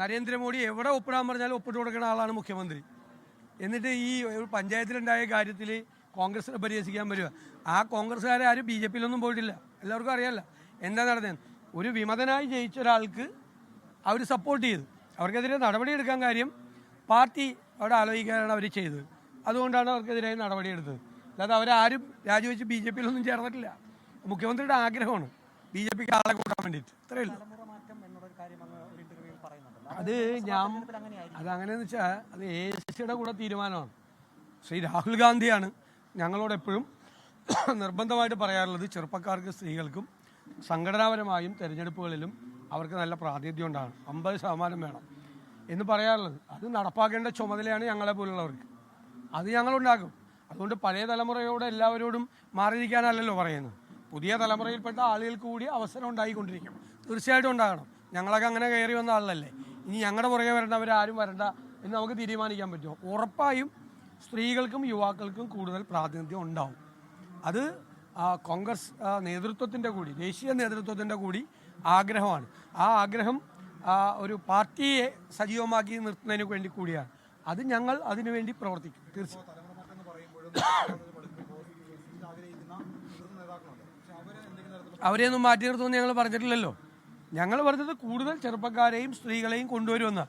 നരേന്ദ്രമോദി എവിടെ ഒപ്പിടാൻ പറഞ്ഞാലും ഒപ്പിട്ട് കൊടുക്കുന്ന ആളാണ് മുഖ്യമന്ത്രി. എന്നിട്ട് ഈ ഒരു പഞ്ചായത്തിലുണ്ടായ കാര്യത്തിൽ കോൺഗ്രസിനെ പരിഹസിക്കാൻ വരിക. ആ കോൺഗ്രസ്സുകാരെ ആരും ബി ജെ പിയിലൊന്നും പോയിട്ടില്ല, എല്ലാവർക്കും അറിയാമല്ല എന്താ നടന്നത്. ഒരു വിമതനായി ജയിച്ച ഒരാൾക്ക് അവർ സപ്പോർട്ട് ചെയ്തു, അവർക്കെതിരെ നടപടിയെടുക്കാൻ കാര്യം പാർട്ടി അവിടെ ആലോചിക്കാനാണ് അവർ ചെയ്തത്. അതുകൊണ്ടാണ് അവർക്കെതിരായി നടപടിയെടുത്തത്. അല്ലാതെ അവരാരും രാജിവെച്ച് ബി ജെ പിയിലൊന്നും ചേർന്നിട്ടില്ല. മുഖ്യമന്ത്രിയുടെ ആഗ്രഹമാണ് ബി ജെ പിക്ക് ആളെ കൂട്ടാൻ വേണ്ടിയിട്ട്. ഇത്രയല്ല. അതങ്ങനെയെന്ന് വെച്ചാൽ അത് AICCയുടെ കൂടെ തീരുമാനമാണ്. ശ്രീ രാഹുൽ ഗാന്ധിയാണ് ഞങ്ങളോട് എപ്പോഴും നിർബന്ധമായിട്ട് പറയാറുള്ളത്, ചെറുപ്പക്കാർക്ക് സ്ത്രീകൾക്കും സംഘടനാപരമായും തെരഞ്ഞെടുപ്പുകളിലും അവർക്ക് നല്ല പ്രാതിനിധ്യം ഉണ്ടാകണം, 50% വേണം എന്ന് പറയാറുള്ളത്. അത് നടപ്പാക്കേണ്ട ചുമതലയാണ് ഞങ്ങളെ പോലുള്ളവർക്ക്. അത് ഞങ്ങളുണ്ടാക്കും. അതുകൊണ്ട് പഴയ തലമുറയോട് എല്ലാവരോടും മാറിയിരിക്കാനല്ലല്ലോ പറയുന്നത്. പുതിയ തലമുറയിൽപ്പെട്ട ആളുകൾക്ക് കൂടി അവസരം ഉണ്ടായിക്കൊണ്ടിരിക്കും. തീർച്ചയായിട്ടും ഉണ്ടാകണം. ഞങ്ങളൊക്കെ അങ്ങനെ കയറി വന്ന ആളല്ലേ. ഇനി ഞങ്ങളുടെ പുറകെ വരേണ്ടവരാരും വരണ്ട എന്ന് നമുക്ക് തീരുമാനിക്കാൻ പറ്റുമോ? ഉറപ്പായും സ്ത്രീകൾക്കും യുവാക്കൾക്കും കൂടുതൽ പ്രാതിനിധ്യം ഉണ്ടാവും. അത് കോൺഗ്രസ് നേതൃത്വത്തിൻ്റെ കൂടി, ദേശീയ നേതൃത്വത്തിൻ്റെ കൂടി ആഗ്രഹമാണ്. ആ ആഗ്രഹം ഒരു പാർട്ടിയെ സജീവമാക്കി നിർത്തുന്നതിന് വേണ്ടി കൂടിയാണ്. അത് ഞങ്ങൾ അതിനുവേണ്ടി പ്രവർത്തിക്കും. തീർച്ചയായും അവരെയൊന്നും മാറ്റി നിർത്തുമെന്ന് ഞങ്ങൾ പറഞ്ഞിട്ടില്ലല്ലോ. ഞങ്ങൾ പറഞ്ഞത് കൂടുതൽ ചെറുപ്പക്കാരെയും സ്ത്രീകളെയും കൊണ്ടുവരുമെന്ന്.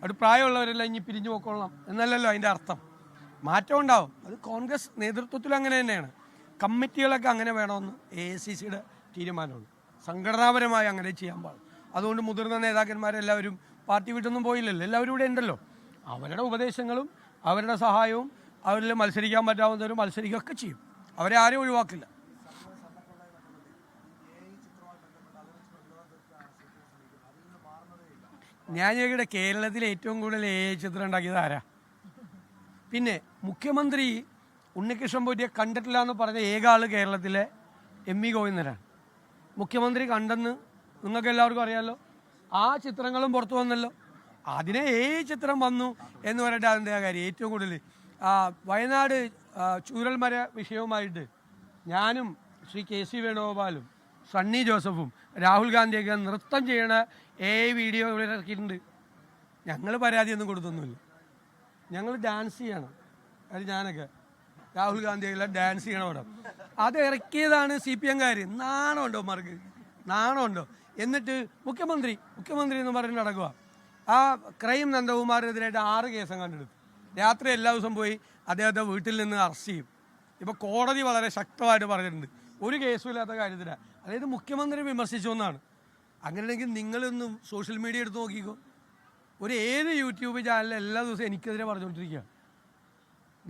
അവിടെ പ്രായമുള്ളവരെല്ലാം ഇനി പിരിഞ്ഞു പോയിക്കൊള്ളാം എന്നല്ലല്ലോ അതിൻ്റെ അർത്ഥം. മാറ്റം ഉണ്ടാവും. അത് കോൺഗ്രസ് നേതൃത്വത്തിൽ അങ്ങനെ തന്നെയാണ്. കമ്മിറ്റികളൊക്കെ അങ്ങനെ വേണമെന്ന് AICCയുടെ തീരുമാനമാണ്. സംഘടനാപരമായി അങ്ങനെ ചെയ്യാൻ പാടും. അതുകൊണ്ട് മുതിർന്ന നേതാക്കന്മാരെല്ലാവരും പാർട്ടി വിട്ടൊന്നും പോയില്ലല്ലോ, എല്ലാവരും ഇവിടെ ഉണ്ടല്ലോ. അവരുടെ ഉപദേശങ്ങളും അവരുടെ സഹായവും അവരിൽ മത്സരിക്കാൻ പറ്റാവുന്നവരും മത്സരിക്കുകയൊക്കെ ചെയ്യും. അവരെ ആരും ഒഴിവാക്കില്ല. ഞാൻ ചോദിക്കട്ടെ, കേരളത്തിൽ ഏറ്റവും കൂടുതൽ AI ചിത്രം ഉണ്ടാക്കിയത് ആരാ? പിന്നെ മുഖ്യമന്ത്രി ഉണ്ണികൃഷ്ണൻ പോറ്റിയെ കണ്ടിട്ടില്ല എന്ന് പറഞ്ഞ ഏക ആൾ കേരളത്തിലെ MV ഗോവിന്ദനാണ്. മുഖ്യമന്ത്രി കണ്ടെന്ന് നിങ്ങൾക്ക് എല്ലാവർക്കും അറിയാമല്ലോ. ആ ചിത്രങ്ങളും പുറത്തു വന്നല്ലോ. അതിനെ AI ചിത്രം വന്നു എന്ന് പറഞ്ഞിട്ട് അതിൻ്റെ കാര്യം. ഏറ്റവും കൂടുതൽ വയനാട് ചൂരൽമര വിഷയവുമായിട്ട് ഞാനും ശ്രീ KC വേണുഗോപാലും സണ്ണി ജോസഫും രാഹുൽ ഗാന്ധിയൊക്കെ നൃത്തം ചെയ്യണ AI വീഡിയോ ഇവിടെ ഇറക്കിയിട്ടുണ്ട്. ഞങ്ങൾ പരാതിയൊന്നും കൊടുത്തൊന്നുമില്ല. ഞങ്ങൾ ഡാൻസ് ചെയ്യണം. അത് ഞാനൊക്കെ രാഹുൽ ഗാന്ധിയെല്ലാം ഡാൻസ് ചെയ്യണം അവിടെ. അത് ഇറക്കിയതാണ് CPM-കാർ. നാണമുണ്ടോ മാർക്ക്? നാണമുണ്ടോ? എന്നിട്ട് മുഖ്യമന്ത്രി എന്ന് പറഞ്ഞ് നടക്കുക. ആ ക്രൈം നന്ദകുമാറിനെതിരായിട്ട് 6 കേസും കണ്ടെടുത്തു. രാത്രി എല്ലാ ദിവസവും പോയി അദ്ദേഹത്തെ വീട്ടിൽ നിന്ന് അറസ്റ്റ് ചെയ്യും. ഇപ്പോൾ കോടതി വളരെ ശക്തമായിട്ട് പറഞ്ഞിട്ടുണ്ട് ഒരു കേസും ഇല്ലാത്ത കാര്യത്തിലാണ്. അതായത് മുഖ്യമന്ത്രി വിമർശിച്ചു എന്നാണ്. അങ്ങനെയാണെങ്കിൽ നിങ്ങളൊന്നും സോഷ്യൽ മീഡിയ എടുത്ത് നോക്കിക്കോ. ഏത് യൂട്യൂബ് ചാനലിൽ എല്ലാ ദിവസവും എനിക്കെതിരെ പറഞ്ഞുകൊണ്ടിരിക്കുകയാണ്.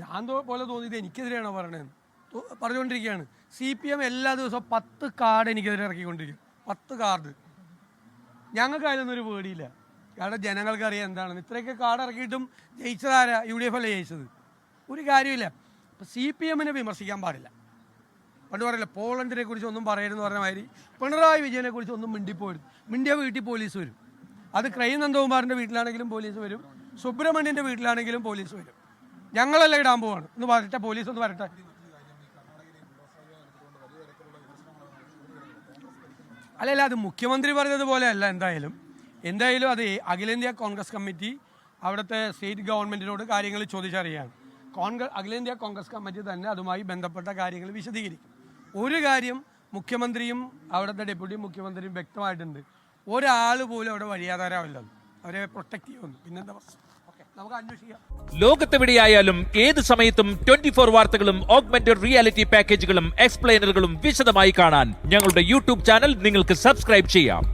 ഞാൻ പോലെ തോന്നിയത് എനിക്കെതിരെയാണോ പറയണതെന്ന് പറഞ്ഞുകൊണ്ടിരിക്കുകയാണ്. CPM എല്ലാ ദിവസവും 10 കാർഡ് എനിക്കെതിരെ ഇറക്കിക്കൊണ്ടിരിക്കും. 10 കാർഡ്. ഞങ്ങൾക്ക് അതിലൊന്നും ഒരു പേടിയില്ല. കാരണം ജനങ്ങൾക്കറിയാം എന്താണെന്ന്. ഇത്രയൊക്കെ കാർഡ് ഇറക്കിയിട്ടും ജയിച്ചതാരാ? UDF അല്ലേ ജയിച്ചത്. ഒരു കാര്യമില്ല. ഇപ്പം CPM-നെ വിമർശിക്കാൻ പാടില്ല. പണ്ട് പറയില്ല, പോളണ്ടിനെ കുറിച്ച് ഒന്നും പറയരുതെന്ന് പറഞ്ഞ മാതിരി പിണറായി വിജയനെ കുറിച്ച് ഒന്നും മിണ്ടിപ്പോയിരുന്നു. മിണ്ടിയ വീട്ടിൽ പോലീസ് വരും. അത് ക്രൈം നന്ദകുമാറിൻ്റെ വീട്ടിലാണെങ്കിലും പോലീസ് വരും, സുബ്രഹ്മണ്യൻ്റെ വീട്ടിലാണെങ്കിലും പോലീസ് വരും. ഞങ്ങളെല്ലാം ഇടാൻ പോവാണ് എന്ന് വരട്ടെ, പോലീസ് ഒന്ന് വരട്ടെ. അല്ലല്ല, അത് മുഖ്യമന്ത്രി പറഞ്ഞതുപോലെ അല്ല. എന്തായാലും അത് അഖിലേന്ത്യാ കോൺഗ്രസ് കമ്മിറ്റി അവിടുത്തെ സ്റ്റേറ്റ് ഗവൺമെൻറ്റിനോട് കാര്യങ്ങൾ ചോദിച്ചറിയാണ്. അഖിലേന്ത്യാ കോൺഗ്രസ് കമ്മിറ്റി തന്നെ അതുമായി ബന്ധപ്പെട്ട കാര്യങ്ങൾ വിശദീകരിക്കും. ഒരു കാര്യം മുഖ്യമന്ത്രിയും അവിടുത്തെ ഡെപ്യൂട്ടി മുഖ്യമന്ത്രിയും വ്യക്തമായിട്ടുണ്ട്, ഒരാൾ പോലും അവിടെ വഴിയാധാരമില്ലെന്ന്. അവരെ പ്രൊട്ടക്ട് ചെയ്യുമെന്ന്. പിന്നെന്താ പ്രശ്നം? നമുക്ക് അന്വേഷിക്കാം. ലോകത്തെവിടെയായാലും ഏത് സമയത്തും 24 വാർത്തകളും ഓഗ്മെന്റഡ് റിയാലിറ്റി പാക്കേജുകളും എക്സ്പ്ലെയിനറുകളും വിശദമായി കാണാൻ ഞങ്ങളുടെ YouTube ചാനൽ നിങ്ങൾക്ക് സബ്സ്ക്രൈബ് ചെയ്യാം.